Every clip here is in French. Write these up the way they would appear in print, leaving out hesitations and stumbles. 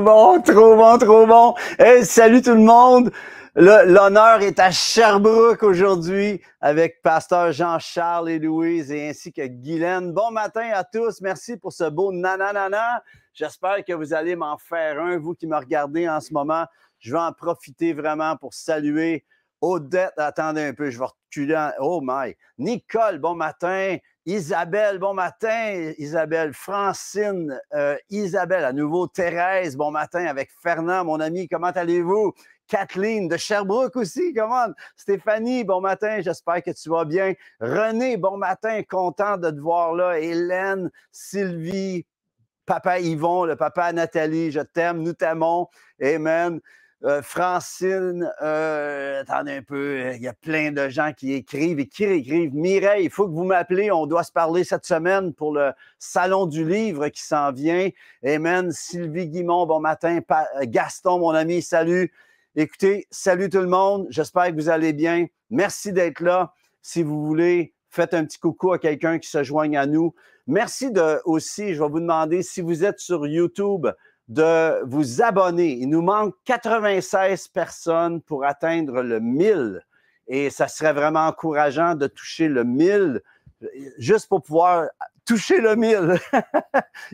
bon, trop bon, trop bon. Hey, salut tout le monde. L'honneur est à Sherbrooke aujourd'hui avec Pasteur Jean-Charles et Louise et ainsi que Guylaine. Bon matin à tous. Merci pour ce beau nananana. J'espère que vous allez m'en faire un, vous qui me regardez en ce moment. Je vais en profiter vraiment pour saluer Odette. Attendez un peu, je vais reculer. Oh my. Nicole, bon matin. Isabelle, bon matin. Isabelle, Francine, Isabelle, à nouveau Thérèse, bon matin avec Fernand, mon ami, comment allez-vous? Kathleen de Sherbrooke aussi, comment? Stéphanie, bon matin, j'espère que tu vas bien. René, bon matin, content de te voir là. Hélène, Sylvie, Papa Yvon, le papa Nathalie, je t'aime, nous t'aimons. Amen. Francine, attendez un peu, il y a plein de gens qui écrivent et qui réécrivent. Mireille, il faut que vous m'appelez, on doit se parler cette semaine pour le Salon du Livre qui s'en vient. Amen. Sylvie Guimond, bon matin. Gaston, mon ami, salut. Écoutez, salut tout le monde, j'espère que vous allez bien. Merci d'être là. Si vous voulez, faites un petit coucou à quelqu'un qui se joigne à nous. Merci aussi, je vais vous demander, si vous êtes sur YouTube, de vous abonner. Il nous manque 96 personnes pour atteindre le 1000 et ça serait vraiment encourageant de toucher le 1000 juste pour pouvoir toucher le 1000.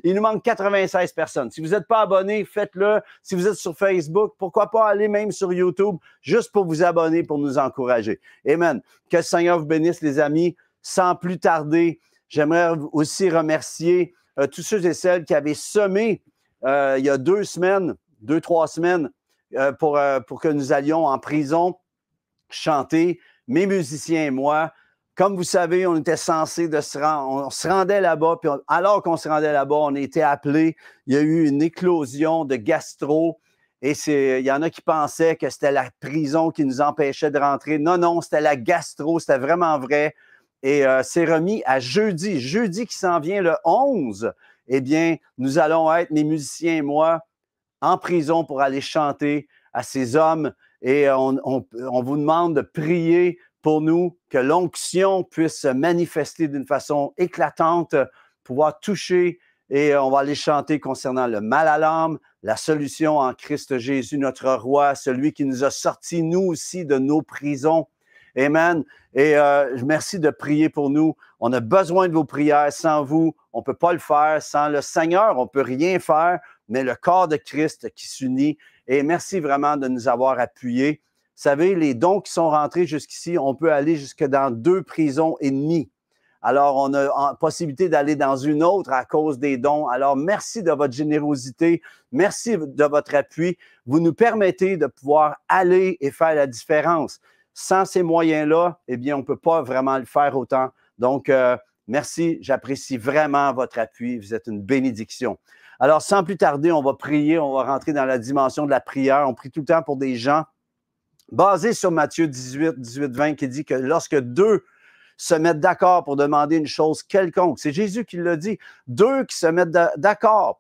Il nous manque 96 personnes. Si vous n'êtes pas abonné, faites-le. Si vous êtes sur Facebook, pourquoi pas aller même sur YouTube juste pour vous abonner, pour nous encourager. Amen. Que le Seigneur vous bénisse, les amis. Sans plus tarder, j'aimerais aussi remercier tous ceux et celles qui avaient semé il y a 2 semaines, 3 semaines, pour que nous allions en prison chanter, mes musiciens et moi. Comme vous savez, on était censé on se rendait là-bas, puis alors qu'on se rendait là-bas, on a été appelés. Il y a eu une éclosion de gastro. Et il y en a qui pensaient que c'était la prison qui nous empêchait de rentrer. Non, non, c'était la gastro, c'était vraiment vrai. Et c'est remis à jeudi. Jeudi qui s'en vient le 11, eh bien, nous allons être, mes musiciens et moi, en prison pour aller chanter à ces hommes. Et on vous demande de prier pour nous, que l'onction puisse se manifester d'une façon éclatante, pouvoir toucher. Et on va aller chanter concernant le mal à l'âme, la solution en Christ Jésus, notre roi, celui qui nous a sortis, nous aussi, de nos prisons. Amen. Et merci de prier pour nous. On a besoin de vos prières. Sans vous, on ne peut pas le faire. Sans le Seigneur, on ne peut rien faire. Mais le corps de Christ qui s'unit. Et merci vraiment de nous avoir appuyés. Vous savez, les dons qui sont rentrés jusqu'ici, on peut aller jusque dans 2 prisons et demie. Alors, on a la possibilité d'aller dans une autre à cause des dons. Alors, merci de votre générosité. Merci de votre appui. Vous nous permettez de pouvoir aller et faire la différence. Sans ces moyens-là, eh bien, on ne peut pas vraiment le faire autant. Donc, merci. J'apprécie vraiment votre appui. Vous êtes une bénédiction. Alors, sans plus tarder, on va prier. On va rentrer dans la dimension de la prière. On prie tout le temps pour des gens basés sur Matthieu 18-20 qui dit que lorsque 2 se mettent d'accord pour demander une chose quelconque, c'est Jésus qui l'a dit, 2 qui se mettent d'accord,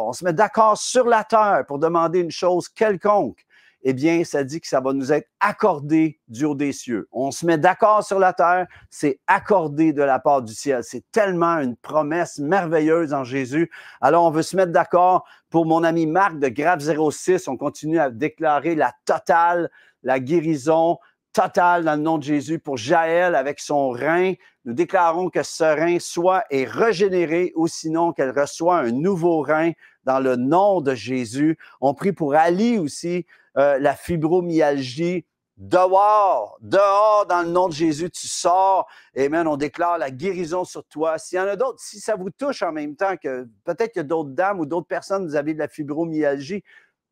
on se met d'accord sur la terre pour demander une chose quelconque, eh bien, ça dit que ça va nous être accordé du haut des cieux. On se met d'accord sur la terre, c'est accordé de la part du ciel. C'est tellement une promesse merveilleuse en Jésus. Alors, on veut se mettre d'accord pour mon ami Marc de Grave 06. On continue à déclarer la totale, la guérison totale dans le nom de Jésus pour Jaël avec son rein. Nous déclarons que ce rein soit est régénéré ou sinon qu'elle reçoit un nouveau rein dans le nom de Jésus. On prie pour Ali aussi, la fibromyalgie. Dehors dans le nom de Jésus, tu sors. Amen. On déclare la guérison sur toi. S'il y en a d'autres, si ça vous touche en même temps, que peut-être qu'il y a d'autres dames ou d'autres personnes, vous avez de la fibromyalgie,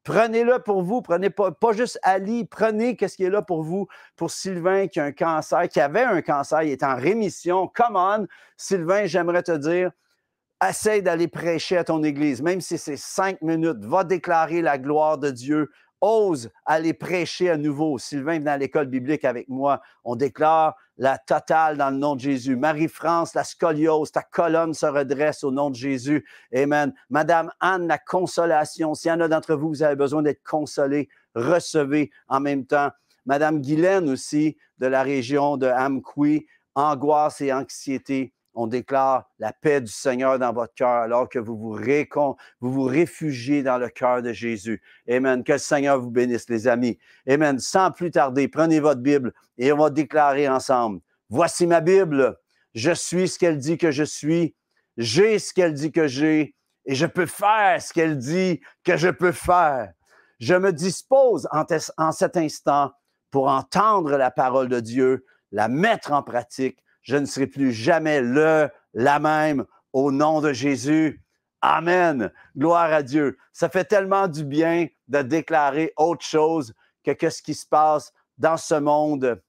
prenez-le pour vous. Prenez pas juste Ali, prenez qu'est-ce qui est là pour vous. Pour Sylvain qui a un cancer, qui avait un cancer, il est en rémission. Come on, Sylvain, j'aimerais te dire, essaye d'aller prêcher à ton église, même si c'est 5 minutes. Va déclarer la gloire de Dieu. Ose aller prêcher à nouveau. Sylvain vient à l'école biblique avec moi. On déclare la totale dans le nom de Jésus. Marie-France, la scoliose, ta colonne se redresse au nom de Jésus. Amen. Madame Anne, la consolation. S'il y en a d'entre vous, vous avez besoin d'être consolés, recevez en même temps. Madame Guylaine aussi, de la région de Amqui, angoisse et anxiété. on déclare la paix du Seigneur dans votre cœur alors que vous vous réfugiez dans le cœur de Jésus. Amen. Que le Seigneur vous bénisse, les amis. Amen. Sans plus tarder, prenez votre Bible et on va déclarer ensemble. Voici ma Bible. Je suis ce qu'elle dit que je suis. J'ai ce qu'elle dit que j'ai. Et je peux faire ce qu'elle dit que je peux faire. Je me dispose en cet instant pour entendre la parole de Dieu, la mettre en pratique. Je ne serai plus jamais la même au nom de Jésus. Amen. Gloire à Dieu. Ça fait tellement du bien de déclarer autre chose que ce qui se passe dans ce monde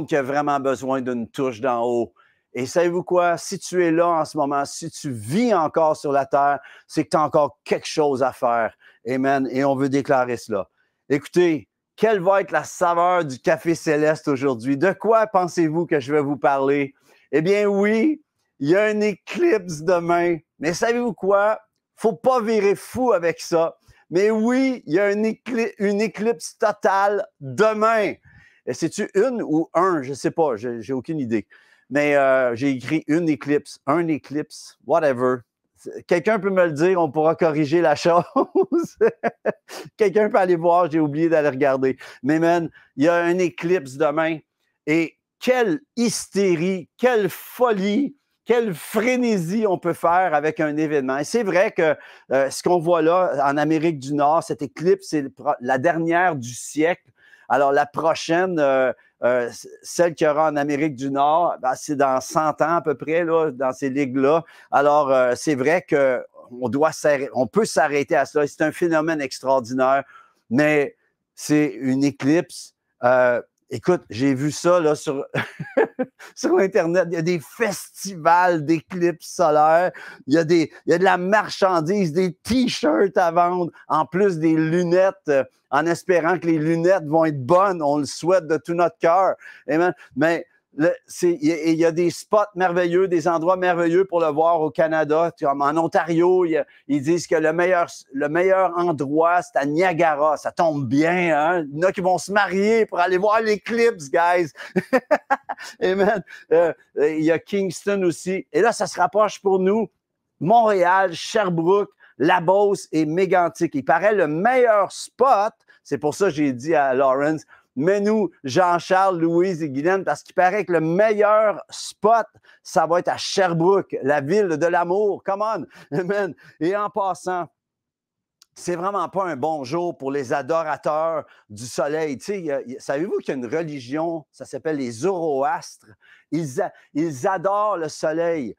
qui a vraiment besoin d'une touche d'en haut. Et savez-vous quoi? Si tu es là en ce moment, si tu vis encore sur la terre, c'est que tu as encore quelque chose à faire. Amen. Et on veut déclarer cela. Écoutez, quelle va être la saveur du café céleste aujourd'hui? De quoi pensez-vous que je vais vous parler? Eh bien oui, il y a un éclipse demain. Mais savez-vous quoi? Faut pas virer fou avec ça. Mais oui, il y a une éclipse totale demain. Et c'est-tu une ou un? Je ne sais pas, j'ai aucune idée. Mais j'ai écrit un éclipse, whatever. Quelqu'un peut me le dire, on pourra corriger la chose. Quelqu'un peut aller voir, j'ai oublié d'aller regarder. Mais man, il y a un éclipse demain. Et quelle hystérie, quelle folie, quelle frénésie on peut faire avec un événement. Et c'est vrai que ce qu'on voit là en Amérique du Nord, cette éclipse, c'est la dernière du siècle. Alors, la prochaine, celle qu'il y aura en Amérique du Nord, ben, c'est dans 100 ans à peu près, là, dans ces ligues-là. Alors, c'est vrai qu'on peut s'arrêter à cela. C'est un phénomène extraordinaire, mais c'est une éclipse. Écoute, j'ai vu ça là, sur Internet. Il y a des festivals d'éclipses solaires. Il y a de la marchandise, des T-shirts à vendre, en plus des lunettes, en espérant que les lunettes vont être bonnes. On le souhaite de tout notre cœur. Mais il y a des spots merveilleux, des endroits merveilleux pour le voir au Canada. Comme en Ontario, ils disent que le meilleur endroit, c'est à Niagara. Ça tombe bien, hein? Il y en a qui vont se marier pour aller voir l'éclipse, guys. Amen. Il y a Kingston aussi. Et là, ça se rapproche pour nous. Montréal, Sherbrooke, La Beauce et Mégantic. Il paraît le meilleur spot. C'est pour ça que j'ai dit à Lawrence, mais nous, Jean-Charles, Louise et Guylaine, parce qu'il paraît que le meilleur spot, ça va être à Sherbrooke, la ville de l'amour. Come on! Amen. Et en passant, c'est vraiment pas un bon jour pour les adorateurs du soleil. Tu sais, savez-vous qu'il y a une religion, ça s'appelle les Zoroastres. Ils adorent le soleil.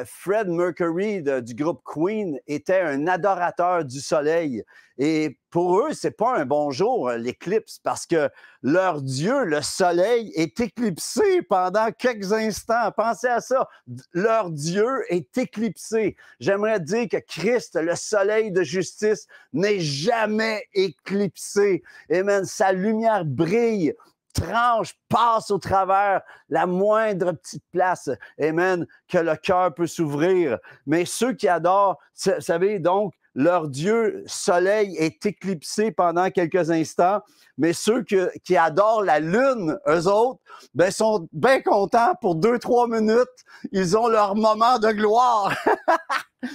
Fred Mercury du groupe Queen était un adorateur du soleil. Et pour eux, c'est pas un bon jour, l'éclipse, parce que leur Dieu, le soleil, est éclipsé pendant quelques instants. Pensez à ça. Leur Dieu est éclipsé. J'aimerais dire que Christ, le soleil de justice, n'est jamais éclipsé. Amen. Sa lumière brille, tranche, passe au travers la moindre petite place, amen, que le cœur peut s'ouvrir. Mais ceux qui adorent, vous savez, donc, leur Dieu soleil est éclipsé pendant quelques instants, mais ceux qui adorent la lune, eux autres, ben, sont bien contents pour 2-3 minutes. Ils ont leur moment de gloire.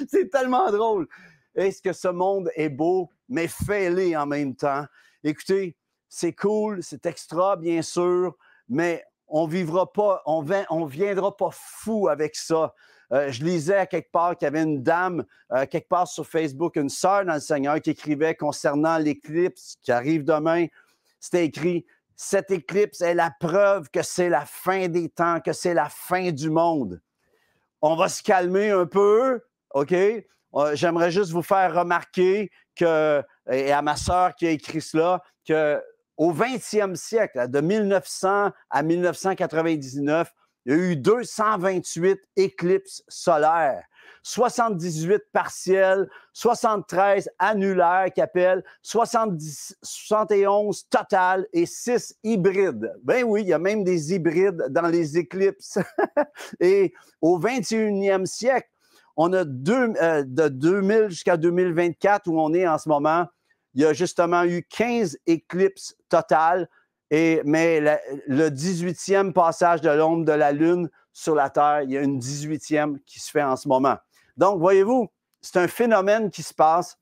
C'est tellement drôle. Est-ce que ce monde est beau, mais fêlé en même temps? Écoutez, c'est cool, c'est extra, bien sûr, mais on viendra pas fou avec ça. Je lisais à quelque part qu'il y avait une dame, quelque part sur Facebook, une sœur dans le Seigneur, qui écrivait concernant l'éclipse qui arrive demain. C'était écrit, cette éclipse est la preuve que c'est la fin des temps, que c'est la fin du monde. On va se calmer un peu, OK? J'aimerais juste vous faire remarquer et à ma sœur qui a écrit cela, qu'au 20e siècle, de 1900 à 1999, il y a eu 228 éclipses solaires, 78 partielles, 73 annulaires qui appellent, 71 totales et 6 hybrides. Ben oui, il y a même des hybrides dans les éclipses. Et au 21e siècle, on a de 2000 jusqu'à 2024, où on est en ce moment, il y a justement eu 15 éclipses totales mais le 18e passage de l'ombre de la lune sur la terre, il y a une 18e qui se fait en ce moment. Donc, voyez-vous, c'est un phénomène qui se passe.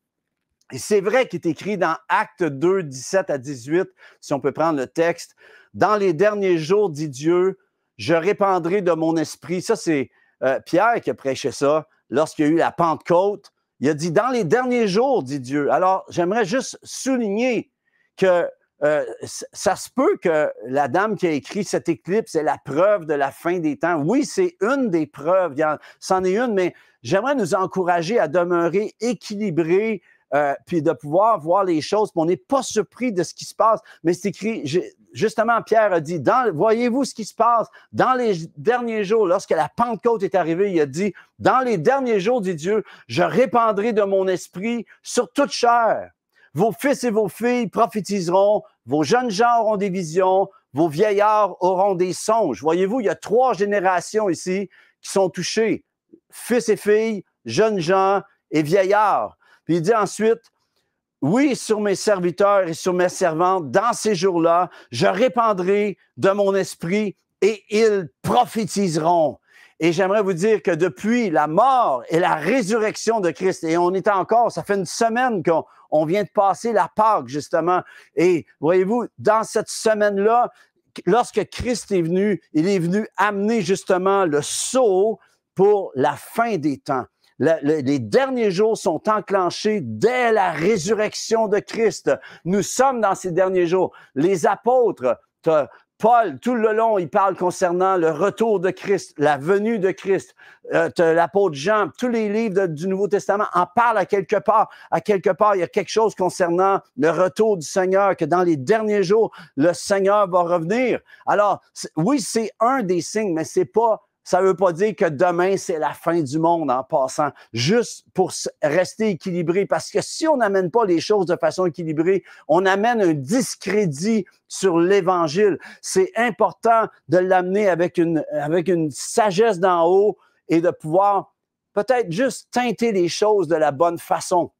Et c'est vrai qu'il est écrit dans Actes 2, 17 à 18, si on peut prendre le texte. « Dans les derniers jours, dit Dieu, je répandrai de mon esprit. » Ça, c'est Pierre qui a prêché ça lorsqu'il y a eu la Pentecôte. Il a dit « Dans les derniers jours, dit Dieu. » Alors, j'aimerais juste souligner que ça se peut que la dame qui a écrit cette éclipse est la preuve de la fin des temps. Oui, c'est une des preuves, c'en est une, mais j'aimerais nous encourager à demeurer équilibrés, puis de pouvoir voir les choses. On n'est pas surpris de ce qui se passe, mais c'est écrit, justement, Pierre a dit, voyez-vous ce qui se passe dans les derniers jours, lorsque la Pentecôte est arrivée, il a dit, dans les derniers jours, dit Dieu, je répandrai de mon esprit sur toute chair. Vos fils et vos filles prophétiseront, vos jeunes gens auront des visions, vos vieillards auront des songes. Voyez-vous, il y a 3 générations ici qui sont touchées. Fils et filles, jeunes gens et vieillards. Puis il dit ensuite, oui, sur mes serviteurs et sur mes servantes, dans ces jours-là, je répandrai de mon esprit et ils prophétiseront. Et j'aimerais vous dire que depuis la mort et la résurrection de Christ, et on est encore, ça fait une semaine qu'on vient de passer la Pâque, justement. Et voyez-vous, dans cette semaine-là, lorsque Christ est venu, il est venu amener justement le sceau pour la fin des temps. Les derniers jours sont enclenchés dès la résurrection de Christ. Nous sommes dans ces derniers jours. Les apôtres, Paul, tout le long, il parle concernant le retour de Christ, la venue de Christ. L'apôtre Jean, tous les livres du Nouveau Testament en parlent à quelque part. À quelque part, il y a quelque chose concernant le retour du Seigneur, que dans les derniers jours, le Seigneur va revenir. Alors, oui, c'est un des signes, mais ça ne veut pas dire que demain, c'est la fin du monde en passant, juste pour rester équilibré. Parce que si on n'amène pas les choses de façon équilibrée, on amène un discrédit sur l'Évangile. C'est important de l'amener avec une sagesse d'en haut et de pouvoir peut-être juste teinter les choses de la bonne façon.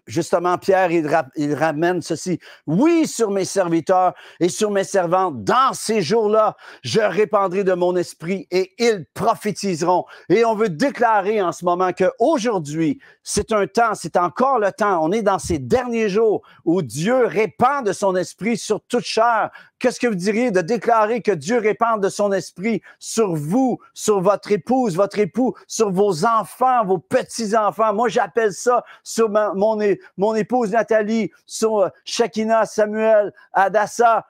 Justement, Pierre, il ramène ceci. Oui, sur mes serviteurs et sur mes servantes, dans ces jours-là, je répandrai de mon esprit et ils prophétiseront. Et on veut déclarer en ce moment qu'aujourd'hui, c'est un temps, c'est encore le temps. On est dans ces derniers jours où Dieu répand de son esprit sur toute chair. Qu'est-ce que vous diriez de déclarer que Dieu répand de son esprit sur vous, sur votre épouse, votre époux, sur vos enfants, vos petits-enfants? Moi, j'appelle ça sur mon épouse Nathalie, sur Shakina, Samuel, Adassa,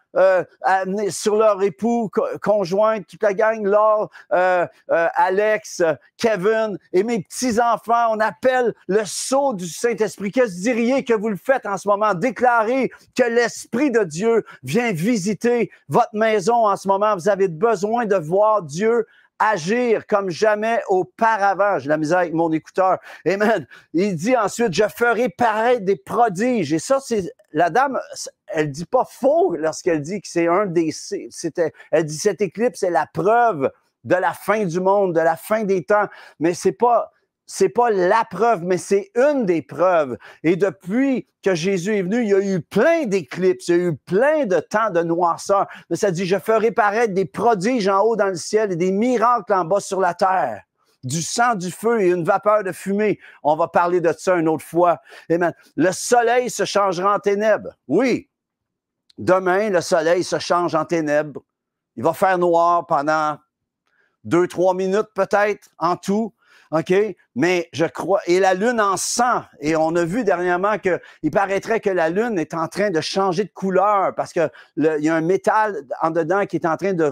sur leur époux, conjoint, toute la gang, Laure, Alex, Kevin et mes petits-enfants. On appelle le sceau du Saint-Esprit. Qu'est-ce que vous diriez que vous le faites en ce moment? Déclarez que l'Esprit de Dieu vient visiter votre maison en ce moment. Vous avez besoin de voir Dieu agir comme jamais auparavant. J'ai la misère avec mon écouteur. Amen. Il dit ensuite, je ferai paraître des prodiges. Et ça, c'est la dame, elle dit pas faux lorsqu'elle dit que c'est elle dit cette éclipse est la preuve de la fin du monde, de la fin des temps. Mais c'est pas la preuve, mais c'est une des preuves. Et depuis que Jésus est venu, il y a eu plein d'éclipses, il y a eu plein de temps de noirceur. Mais ça dit, je ferai paraître des prodiges en haut dans le ciel et des miracles en bas sur la terre. Du sang, du feu et une vapeur de fumée. On va parler de ça une autre fois. Amen. Le soleil se changera en ténèbres. Oui. Demain, le soleil se change en ténèbres. Il va faire noir pendant 2-3 minutes peut-être en tout. OK? Mais je crois, et la lune en sang, et on a vu dernièrement qu'il paraîtrait que la lune est en train de changer de couleur parce que il y a un métal en dedans qui est en train de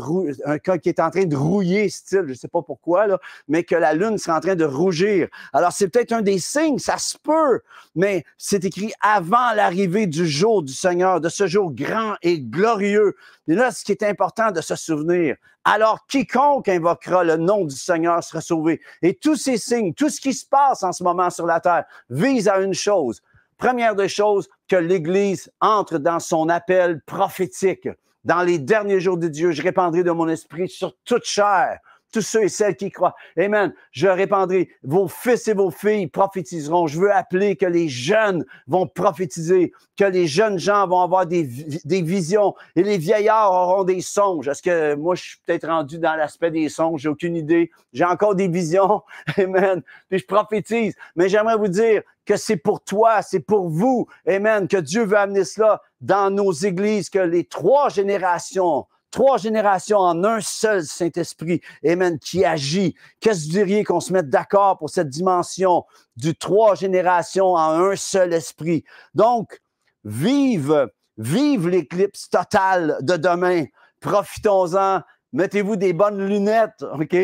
rouiller, style, je sais pas pourquoi, là, mais que la lune serait en train de rougir. Alors, c'est peut-être un des signes, ça se peut, mais c'est écrit avant l'arrivée du jour du Seigneur, de ce jour grand et glorieux. Et là, ce qui est important de se souvenir, alors quiconque invoquera le nom du Seigneur sera sauvé. Et tous ces signes, tout ce qui se passe en ce moment sur la terre vise à une chose. Première des choses, que l'Église entre dans son appel prophétique. Dans les derniers jours de Dieu, je répandrai de mon esprit sur toute chair. tous ceux et celles qui croient. Amen. Je répandrai. Vos fils et vos filles prophétiseront. Je veux appeler que les jeunes vont prophétiser, que les jeunes gens vont avoir des visions et les vieillards auront des songes. Est-ce que moi, je suis peut-être rendu dans l'aspect des songes? J'ai aucune idée. J'ai encore des visions. Amen. Puis je prophétise. Mais j'aimerais vous dire que c'est pour toi, c'est pour vous. Amen. Que Dieu veut amener cela dans nos églises, que les trois générations en un seul Saint-Esprit, amen, qui agit. Qu'est-ce que vous diriez qu'on se mette d'accord pour cette dimension du 3 générations en un seul esprit? Donc, vive l'éclipse totale de demain. Profitons-en. Mettez-vous des bonnes lunettes, OK?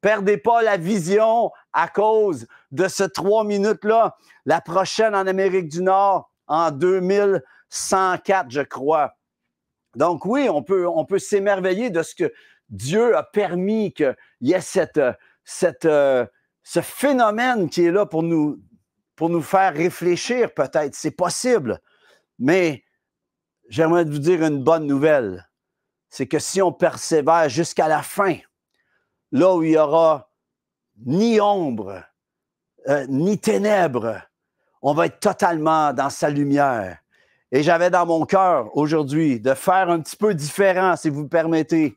Perdez pas la vision à cause de ce 3 minutes-là. La prochaine en Amérique du Nord, en 2104, je crois. Donc oui, on peut s'émerveiller de ce que Dieu a permis qu'il y ait ce phénomène qui est là pour nous faire réfléchir peut-être. C'est possible. Mais j'aimerais vous dire une bonne nouvelle. C'est que si on persévère jusqu'à la fin, là où il n'y aura ni ombre, ni ténèbres, on va être totalement dans sa lumière. Et j'avais dans mon cœur aujourd'hui de faire un petit peu différent, si vous me permettez.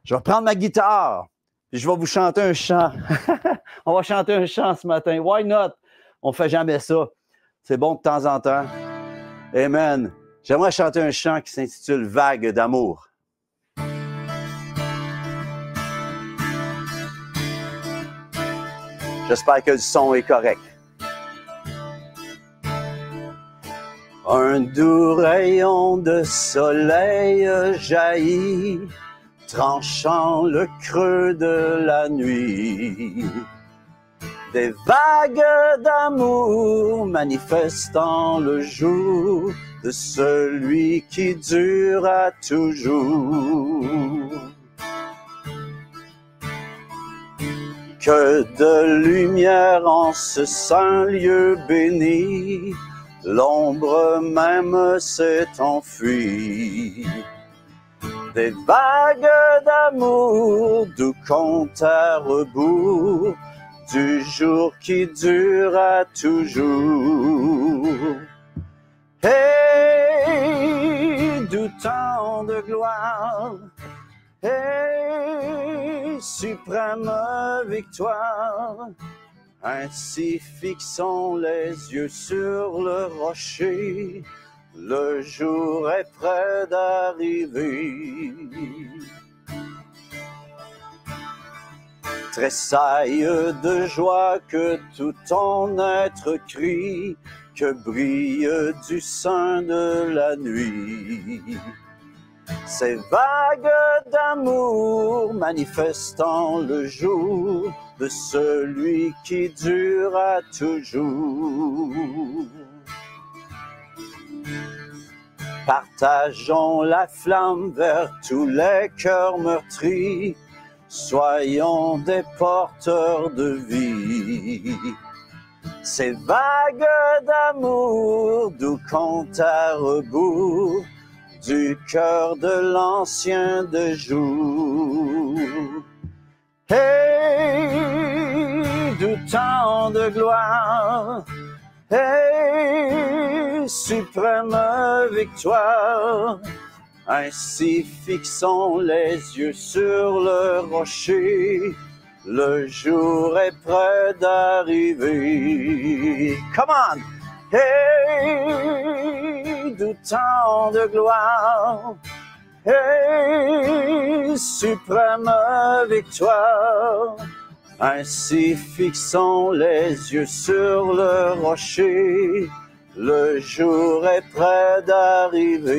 Je vais prendre ma guitare et je vais vous chanter un chant. On va chanter un chant ce matin. Why not? On ne fait jamais ça. C'est bon de temps en temps. Amen. J'aimerais chanter un chant qui s'intitule « Vague d'amour ». J'espère que le son est correct. Un doux rayon de soleil jaillit, tranchant le creux de la nuit. Des vagues d'amour manifestant le jour de celui qui dure à toujours. Que de lumière en ce saint lieu béni, l'ombre même s'est enfuie. Des vagues d'amour, doux compte à rebours, du jour qui dure à toujours. Hey, doux temps de gloire, hey, suprême victoire, ainsi fixons les yeux sur le rocher, le jour est près d'arriver. Tressaille de joie que tout ton être crie, que brille du sein de la nuit. Ces vagues d'amour manifestant le jour de celui qui dure à toujours. Partageons la flamme vers tous les cœurs meurtris, soyons des porteurs de vie. Ces vagues d'amour, doux compte à rebours, du cœur de l'ancien de jour. Hey, doux temps de gloire, hey, suprême victoire, ainsi fixons les yeux sur le rocher, le jour est près d'arriver. Come on! Hey, doux temps de gloire, hey, suprême victoire, ainsi fixons les yeux sur le rocher, le jour est près d'arriver.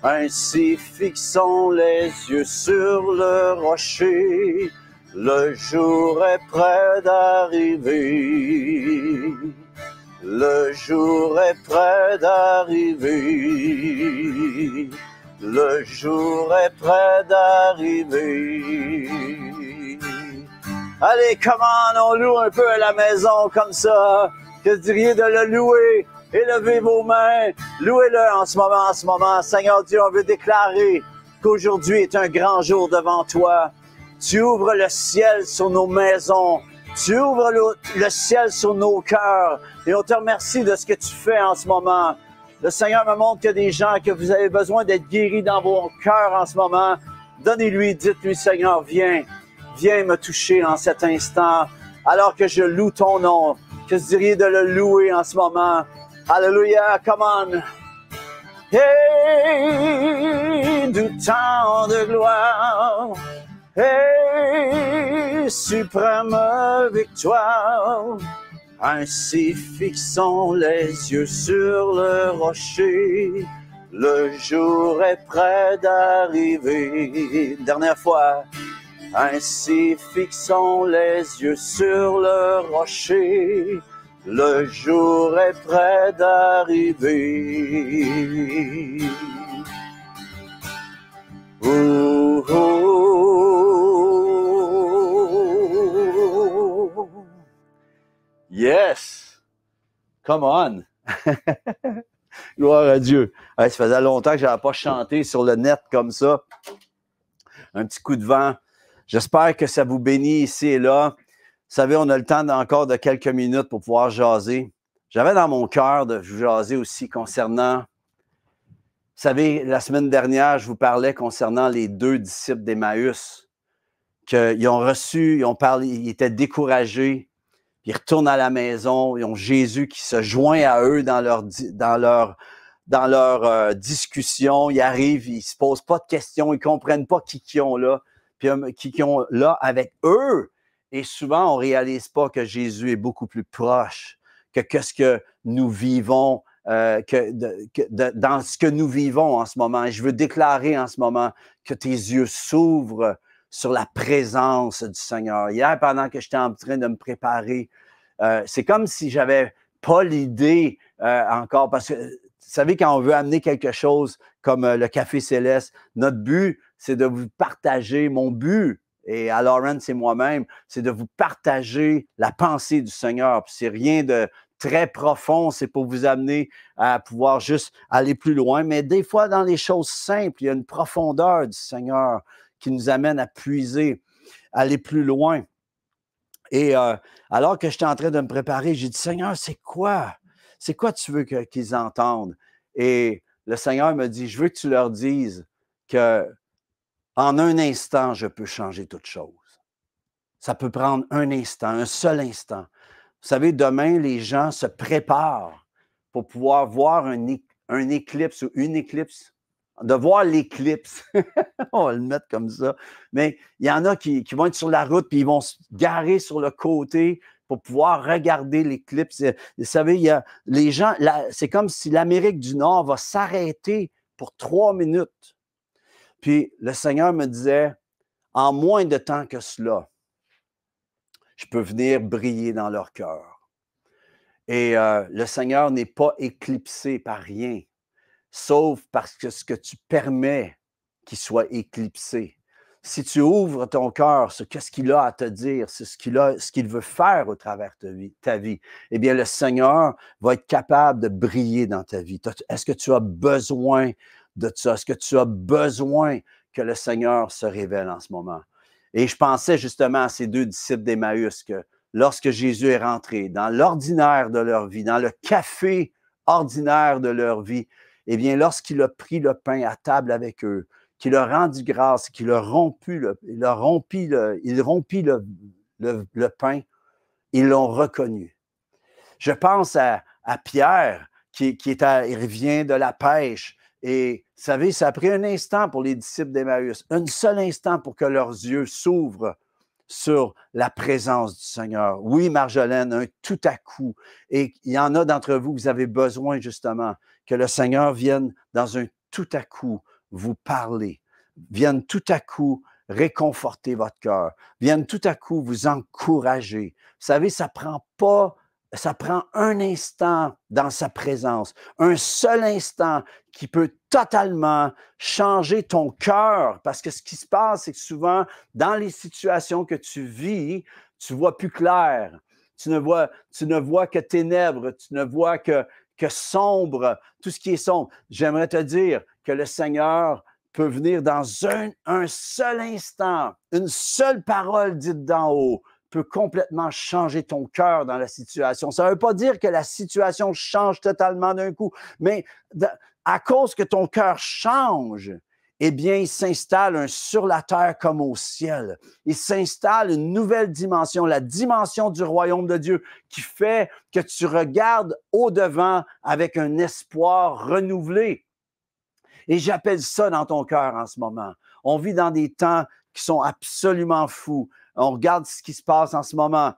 Ainsi fixons les yeux sur le rocher, le jour est près d'arriver. Le jour est près d'arriver. Le jour est près d'arriver. Allez, come on, on loue un peu à la maison comme ça. Que vous diriez de le louer? Élevez vos mains. Louez-le en ce moment. Seigneur Dieu, on veut déclarer qu'aujourd'hui est un grand jour devant toi. Tu ouvres le ciel sur nos maisons. Tu ouvres le ciel sur nos cœurs. Et on te remercie de ce que tu fais en ce moment. Le Seigneur me montre qu'il y a des gens que vous avez besoin d'être guéris dans vos cœurs en ce moment. Donnez-lui, dites-lui, Seigneur, viens me toucher en cet instant. Alors que je loue ton nom, que vous diriez de le louer en ce moment. Alléluia, come on. Hey, du temps de gloire. Hey, suprême victoire. Ainsi fixons les yeux sur le rocher. Le jour est près d'arriver. Dernière fois. Ainsi fixons les yeux sur le rocher. Le jour est près d'arriver. Oh, oh. Yes! Come on! Gloire à Dieu. Ouais, ça faisait longtemps que je n'avais pas chanté sur le net comme ça. Un petit coup de vent. J'espère que ça vous bénit ici et là. Vous savez, on a le temps encore de quelques minutes pour pouvoir jaser. J'avais dans mon cœur de vous jaser aussi concernant... Vous savez, la semaine dernière, je vous parlais concernant les 2 disciples d'Emmaüs, qu'ils ont reçu, ils étaient découragés, puis ils retournent à la maison, ils ont Jésus qui se joint à eux dans leur discussion. Ils arrivent, ils ne se posent pas de questions, ils ne comprennent pas qui ont là. Puis qui ont là avec eux. Et souvent, on ne réalise pas que Jésus est beaucoup plus proche que ce que nous vivons, dans ce que nous vivons en ce moment. Et je veux déclarer en ce moment que tes yeux s'ouvrent sur la présence du Seigneur. Hier, pendant que j'étais en train de me préparer, c'est comme si j'avais pas l'idée encore, parce que vous savez, quand on veut amener quelque chose comme le Café Céleste, notre but, c'est de vous partager, mon but, et à Lawrence et moi-même, c'est de vous partager la pensée du Seigneur. Puis c'est rien de très profond, c'est pour vous amener à pouvoir juste aller plus loin. Mais des fois, dans les choses simples, il y a une profondeur du Seigneur qui nous amène à puiser, à aller plus loin. Et alors que j'étais en train de me préparer, j'ai dit, Seigneur, c'est quoi? C'est quoi tu veux qu'ils entendent? Et le Seigneur me dit, je veux que tu leur dises que en un instant, je peux changer toute chose. Ça peut prendre un instant, un seul instant. Vous savez, demain, les gens se préparent pour pouvoir voir un éclipse ou une éclipse, de voir l'éclipse. On va le mettre comme ça. Mais il y en a qui vont être sur la route puis ils vont se garer sur le côté pour pouvoir regarder l'éclipse. Vous savez, il y a les gens, c'est comme si l'Amérique du Nord va s'arrêter pour 3 minutes. Puis le Seigneur me disait, en moins de temps que cela, je peux venir briller dans leur cœur. Et le Seigneur n'est pas éclipsé par rien, sauf parce que ce que tu permets qu'il soit éclipsé. Si tu ouvres ton cœur sur ce qu'il a à te dire, c'est ce qu'il veut faire au travers de ta vie, eh bien, le Seigneur va être capable de briller dans ta vie. Est-ce que tu as besoin de ça? Est-ce que tu as besoin que le Seigneur se révèle en ce moment? Et je pensais justement à ces 2 disciples d'Emmaüs que lorsque Jésus est rentré dans l'ordinaire de leur vie, dans le café ordinaire de leur vie, eh bien, lorsqu'il a pris le pain à table avec eux, qu'il a rendu grâce, qu'il a rompit le pain, ils l'ont reconnu. Je pense à Pierre qui revient de la pêche. Et vous savez, ça a pris un instant pour les disciples d'Emmaüs, un seul instant pour que leurs yeux s'ouvrent sur la présence du Seigneur. Oui, Marjolaine, un tout à coup. Et il y en a d'entre vous, vous avez besoin justement que le Seigneur vienne dans un tout à coup vous parler, vienne tout à coup réconforter votre cœur, vienne tout à coup vous encourager. Vous savez, ça prend un instant dans sa présence, un seul instant qui peut totalement changer ton cœur. Parce que ce qui se passe, c'est que souvent, dans les situations que tu vis, tu vois plus clair. Tu ne vois que ténèbres, tu ne vois que sombre, tout ce qui est sombre. J'aimerais te dire que le Seigneur peut venir dans un seul instant. Une seule parole dite d'en haut peut complètement changer ton cœur dans la situation. Ça ne veut pas dire que la situation change totalement d'un coup, mais à cause que ton cœur change, eh bien, il s'installe sur la terre comme au ciel. Il s'installe une nouvelle dimension, la dimension du royaume de Dieu, qui fait que tu regardes au-devant avec un espoir renouvelé. Et j'appelle ça dans ton cœur en ce moment. On vit dans des temps qui sont absolument fous. On regarde ce qui se passe en ce moment.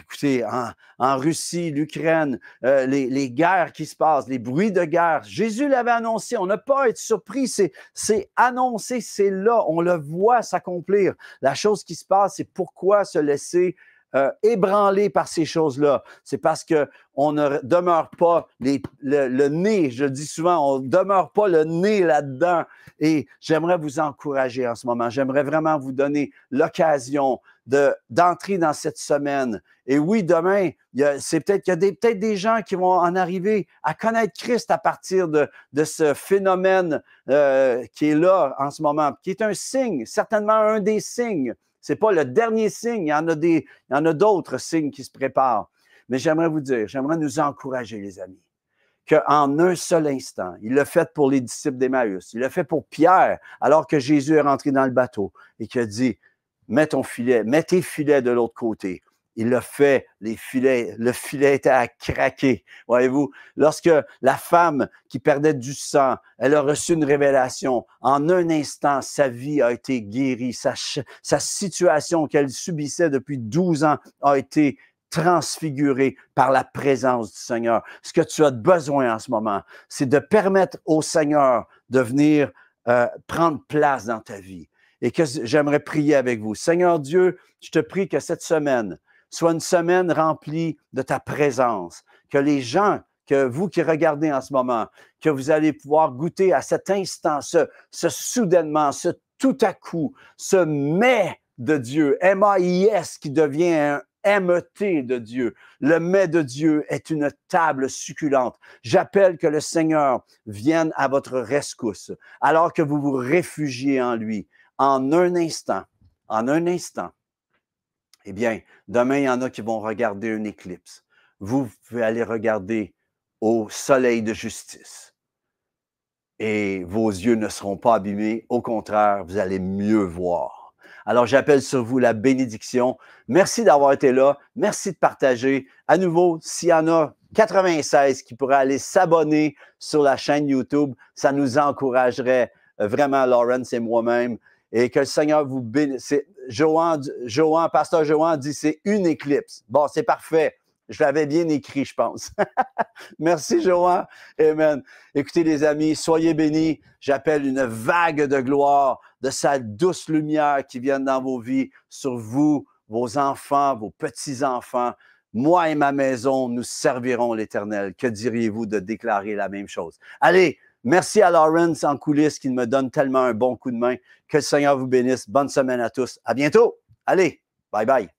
Écoutez, en Russie, l'Ukraine, les guerres qui se passent, les bruits de guerre. Jésus l'avait annoncé. On n'a pas à être surpris. C'est annoncé, c'est là. On le voit s'accomplir. La chose qui se passe, c'est pourquoi se laisser ébranlé par ces choses-là. C'est parce qu'on ne demeure pas le nez, je dis souvent, on ne demeure pas le nez là-dedans. Et j'aimerais vous encourager en ce moment. J'aimerais vraiment vous donner l'occasion d'entrer dans cette semaine. Et oui, demain, c'est peut-être qu'il y a peut-être des gens qui vont en arriver à connaître Christ à partir de ce phénomène qui est là en ce moment, qui est un signe, certainement un des signes. Ce n'est pas le dernier signe, il y en a d'autres signes qui se préparent. Mais j'aimerais vous dire, j'aimerais nous encourager, les amis, qu'en un seul instant, il l'a fait pour les disciples d'Emmaüs, il l'a fait pour Pierre, alors que Jésus est rentré dans le bateau et qu'il a dit, mets tes filets de l'autre côté. Il l'a fait, le filet était à craquer. Voyez-vous, lorsque la femme qui perdait du sang, elle a reçu une révélation, en un instant, sa vie a été guérie, sa situation qu'elle subissait depuis 12 ans a été transfigurée par la présence du Seigneur. Ce que tu as besoin en ce moment, c'est de permettre au Seigneur de venir prendre place dans ta vie. Et que j'aimerais prier avec vous. Seigneur Dieu, je te prie que cette semaine soit une semaine remplie de ta présence, que les gens, que vous qui regardez en ce moment, que vous allez pouvoir goûter à cet instant, ce soudainement, ce tout à coup, ce mets de Dieu, M-A-I-S qui devient un M-E-T de Dieu. Le mets de Dieu est une table succulente. J'appelle que le Seigneur vienne à votre rescousse, alors que vous vous réfugiez en lui. En un instant, eh bien, demain, il y en a qui vont regarder une éclipse. Vous pouvez aller regarder au soleil de justice. Et vos yeux ne seront pas abîmés. Au contraire, vous allez mieux voir. Alors, j'appelle sur vous la bénédiction. Merci d'avoir été là. Merci de partager. À nouveau, s'il y en a 96 qui pourraient aller s'abonner sur la chaîne YouTube, ça nous encouragerait vraiment, Lawrence et moi-même. Et que le Seigneur vous bénisse. Pasteur Johan dit c'est une éclipse. Bon, c'est parfait. Je l'avais bien écrit, je pense. Merci, Johan. Amen. Écoutez, les amis, soyez bénis. J'appelle une vague de gloire, de sa douce lumière qui vienne dans vos vies, sur vous, vos enfants, vos petits-enfants. Moi et ma maison, nous servirons l'Éternel. Que diriez-vous de déclarer la même chose? Allez, merci à Lawrence en coulisses qui me donne tellement un bon coup de main. Que le Seigneur vous bénisse. Bonne semaine à tous. À bientôt. Allez, bye bye.